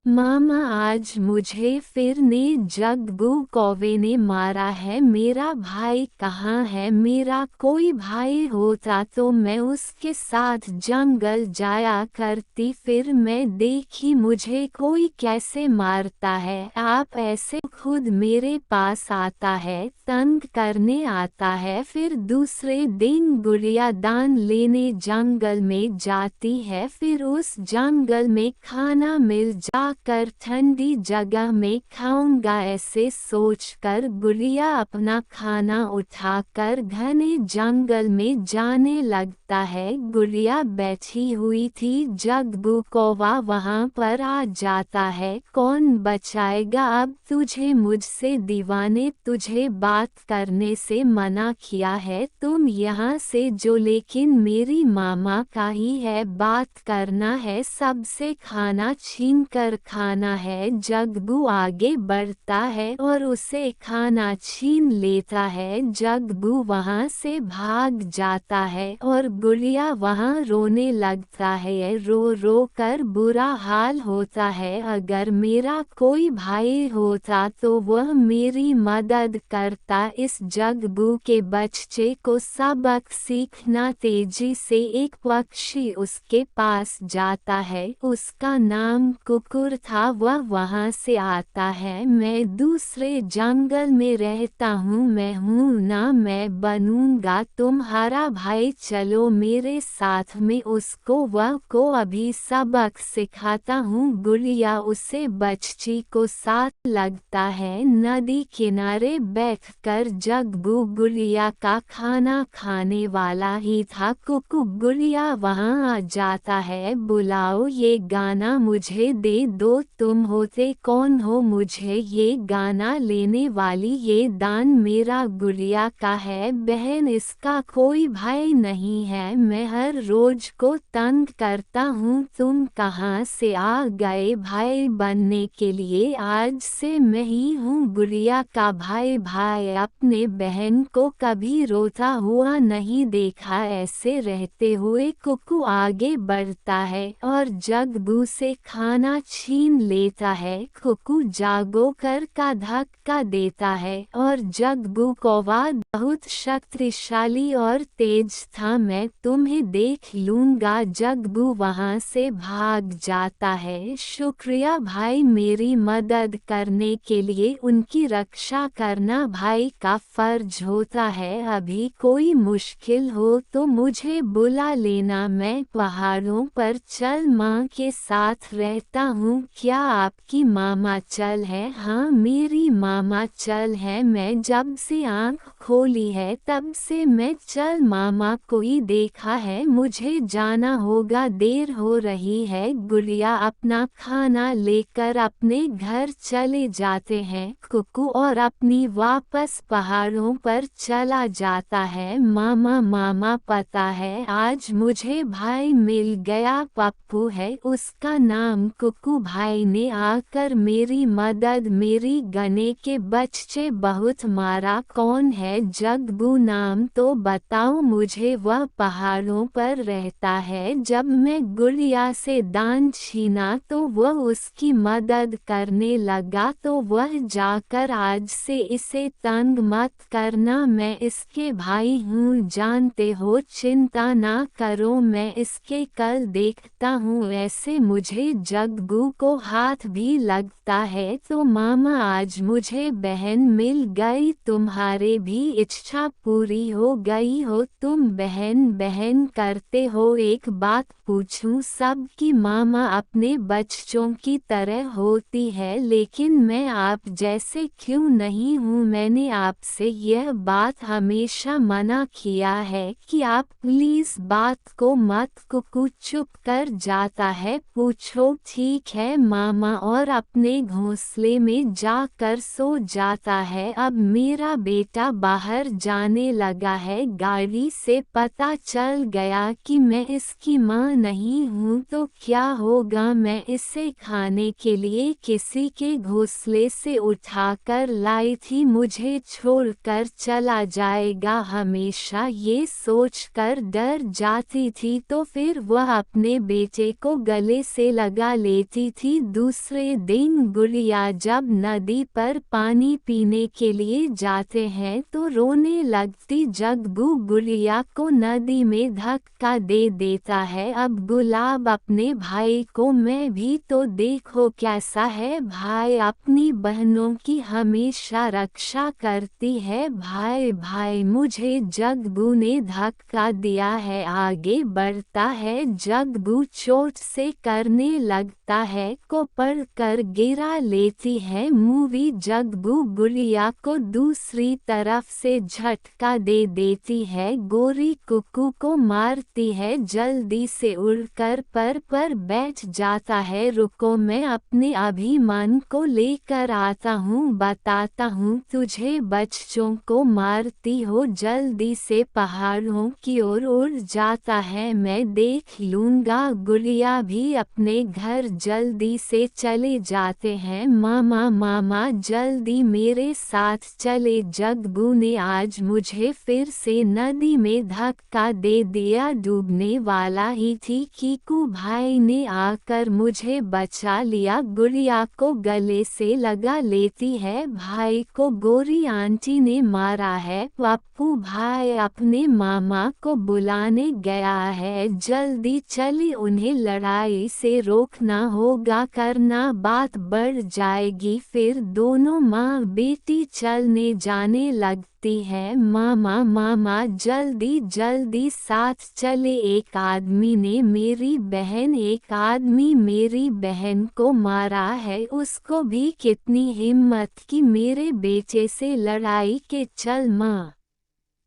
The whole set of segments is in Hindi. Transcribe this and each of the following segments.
मामा आज मुझे फिर ने जग्गू कौवे ने मारा है। मेरा भाई कहाँ है? मेरा कोई भाई होता तो मैं उसके साथ जंगल जाया करती। फिर मैं देखी मुझे कोई कैसे मारता है। आप ऐसे खुद मेरे पास आता है, तंग करने आता है। फिर दूसरे दिन गुड़िया दान लेने जंगल में जाती है। फिर उस जंगल में खाना मिल जाकर ठंडी जगह में खाऊंगा ऐसे सोचकर गुड़िया अपना खाना उठाकर घने जंगल में जाने लगता है। गुड़िया बैठी हुई थी, जग्गू कौवा वहां पर आ जाता है। कौन बचाएगा अब तुझे मुझसे दीवाने, तुझे बात करने से मना किया है। तुम यहाँ से जो, लेकिन मेरी मामा का ही है, बात करना है, सबसे खाना छीन कर खाना है। जग्गू आगे बढ़ता है और उसे खाना छीन लेता है। जग्गू वहां से भाग जाता है और गुड़िया वहां रोने लगता है। रो रो कर बुरा हाल होता है। अगर मेरा कोई भाई होता तो वह मेरी मदद करता। इस जग्गू के बच्चे को सबक सीखना। तेजी से एक पक्षी उसके पास जाता है, उसका नाम कुकुर था। वह वहां से आता है। मैं दूसरे जंगल में रहता हूँ, मैं हूँ ना, मैं बनूंगा तुम्हारा भाई, चलो मेरे साथ में। उसको वह को अभी सबक सिखाता हूँ। गुड़िया उसे बच्ची को साथ लगता है। नदी किनारे बैठकर जग्गू गुड़िया का खाना खाने वाला ही था। कुकु गुड़िया वहां आ जाता है। बुलाओ, ये गाना मुझे दे दो। तुम होते कौन हो मुझे ये गाना लेने वाली? ये दान मेरा गुड़िया का है बहन, इसका कोई भाई नहीं है। मैं हर रोज को तंग करता हूँ। तुम कहाँ से आ गए भाई बनने के लिए? आज से मैं ही हूँ गुड़िया का भाई। भाई अपने बहन को कभी रोता हुआ नहीं देखा। ऐसे रहते हुए कुकु आगे बढ़ता है और जग्गू से खाना छीन लेता है। कुकु जागो कर का धक्का देता है और जग्गू कौवा बहुत शक्तिशाली और तेज था, मैं तुम्हें देख लूंगा। जग्गू वहां से भाग जाता है। शुक्रिया भाई मेरी मदद करने के लिए, उनकी रक्षा करना भाई का फर्ज होता है। अभी कोई मुश्किल हो तो मुझे बुला लेना, मैं पहाड़ों पर चल माँ के साथ रहता हूँ। क्या आपकी मामा चल है? हाँ मेरी मामा चल है, मैं जब से आँख खोली है तब से मैं चल मामा को ही देखा है। मुझे जाना होगा, देर हो रही है। गुड़िया अपना खाना लेकर अपने घर चले जाते हैं। कुकु और अपनी वापस पहाड़ों पर चला जाता है। मामा मामा पता है आज मुझे भाई मिल गया, पप्पू है उसका नाम। कुकु भाई ने आकर मेरी मदद, मेरी गने के बच्चे बहुत मारा। कौन है? जग्गू नाम तो बताओ मुझे। वह पहाड़ों पर रहता है। जब मैं गुड़िया से दान छीना तो वह उसकी मदद करने लगा, तो वह जाकर आज से इसे तंग मत करना, मैं इसके भाई हूँ जानते हो। चिंता ना करो, मैं इसके कल देखता हूँ। ऐसे मुझे जग्गू को हाथ भी लगता है। तो मामा आज मुझे बहन मिल गई, तुम्हारे भी इच्छा पूरी हो गई हो। तुम बहन बहन करते हो। एक बात पूछूं? सबकी मामा अपने बच्चों की तरह होती है, लेकिन मैं आप जैसे क्यों नहीं हूँ? मैंने आपसे यह बात हमेशा मना किया है कि आप प्लीज बात को मत। कुकु चुप कर जाता है। पूछो? ठीक है मामा, और अपने घोंसले में जाकर सो जाता है। अब मेरा बेटा बाहर जाने लगा है। गाड़ी से पता चल गया कि मैं इसकी माँ नहीं हूँ तो क्या होगा? मैं इसे खाने के लिए किसी के घोंसले से उठाकर लाई थी, मुझे छोड़कर चला जाएगा हमेशा, ये सोचकर डर जाती थी। तो फिर वह अपने बेटे को गले से लगा लेती थी। दूसरे दिन गुड़िया जब नदी पर पानी पीने के लिए जाते हैं तो रोने लगती। जग्गू गुड़िया को नदी में धक्का दे देता है। अब गुलाब अपने भाई को, मैं भी तो देखो कैसा है भाई, अपनी बहनों की हमेशा रक्षा करती है। भाई भाई मुझे जग्गू ने धक्का दिया है। आगे बढ़ता है, जग्गू चोट से करने लगता है को पढ़ कर गिरा लेती है मूवी। जग्गू गुड़िया को दूसरी तरफ से झटका दे देती है। गोरी कुक्कू को मारती है, जल्दी से उड़कर पर बैठ जाता है। रुको मैं अपने अभिमान को लेकर आता हूँ, बताता हूँ तुझे। बच्चों को मारती हो, जल्दी से पहाड़ों की ओर उड़ जाता है। मैं देख लूँगा। गुड़िया भी अपने घर जल्दी से चले जाते हैं। मामा मामा जल्दी मेरे साथ चले, जग्गू ने आज मुझे फिर से नदी में धक्का दे दिया। डूबने वाला ही थी, कीकू भाई ने आकर मुझे बचा लिया। गुड़िया को गले से लगा लेती है। भाई को गोरी आंटी ने मारा है। पप्पू भाई अपने मामा को बुलाने गया है, जल्दी चली, उन्हें लड़ाई से रोकना होगा, करना बात बढ़ जाएगी। फिर दोनों माँ बेटी चलने जाने लगती है। मामा मामा जल्दी जल्दी साथ चले। एक आदमी ने मेरी बहन, एक आदमी मेरी बहन को मारा है। उसको भी कितनी हिम्मत की मेरे बेटे से लड़ाई के। चल माँ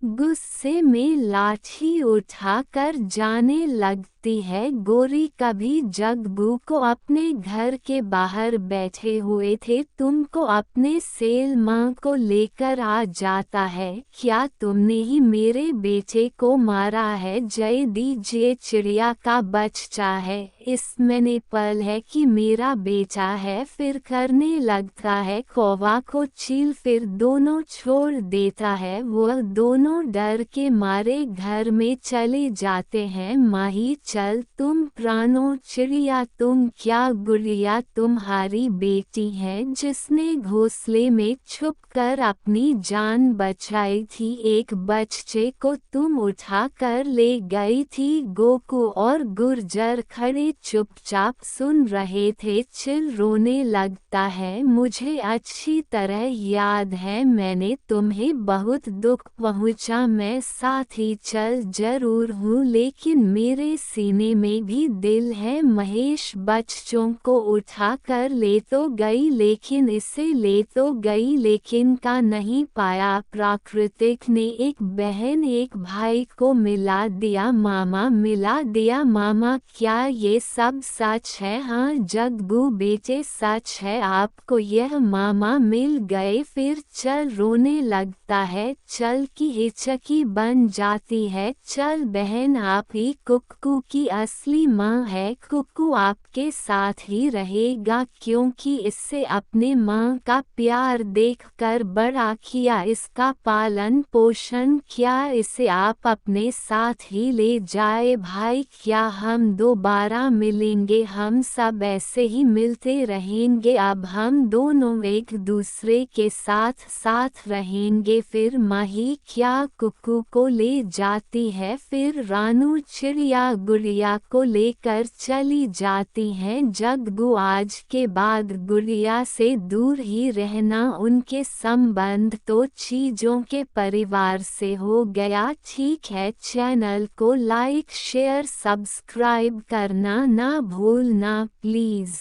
गुस्से में लाठी उठाकर जाने लगती है। गोरी कभी जग्गू को अपने घर के बाहर बैठे हुए थे, तुमको अपने सेल माँ को लेकर आ जाता है। क्या तुमने ही मेरे बेटे को मारा है? जय दीजिए, चिड़िया का बच्चा है, इसमें पल है कि मेरा बेटा है। फिर करने लगता है कौवा को चील, फिर दोनों छोड़ देता है। वह दोनों डर के मारे घर में चले जाते हैं। माही चल तुम प्राणों, चिड़िया तुम क्या? गुड़िया तुम्हारी बेटी है जिसने घोंसले में छुपकर अपनी जान बचाई थी। एक बच्चे को तुम उठा कर ले गई थी। गोकू और गुर्जर खड़े चुपचाप सुन रहे थे। चिल रोने लगता है। मुझे अच्छी तरह याद है, मैंने तुम्हें बहुत दुख पहुंचा। मैं साथ ही चल जरूर हूँ, लेकिन मेरे सीने में भी दिल है। महेश बच्चों को उठा कर ले तो गई, लेकिन इसे ले तो गई लेकिन का नहीं पाया। प्राकृतिक ने एक बहन एक भाई को मिला दिया, मामा मिला दिया। मामा क्या ये सब सच है? हाँ जग्गू बेटे सच है, आपको यह मामा मिल गए। फिर चल रोने लगता है। चल की हिचकी बन जाती है। चल बहन, आप ही कुक्कू की असली माँ है। कुक्कू आपके साथ ही रहेगा क्योंकि इससे अपने माँ का प्यार देखकर बड़ा किया, इसका पालन पोषण किया। इसे आप अपने साथ ही ले जाए। भाई क्या हम दोबारा मिलेंगे? हम सब ऐसे ही मिलते रहेंगे। अब हम दोनों एक दूसरे के साथ साथ रहेंगे। फिर माही क्या कुक्कू को ले जाती है। फिर रानू चिड़िया गुड़िया को लेकर चली जाती हैं। जग्गू आज के बाद गुड़िया से दूर ही रहना, उनके संबंध तो चीजों के परिवार से हो गया। ठीक है, चैनल को लाइक शेयर सब्सक्राइब करना ना भूलना प्लीज़।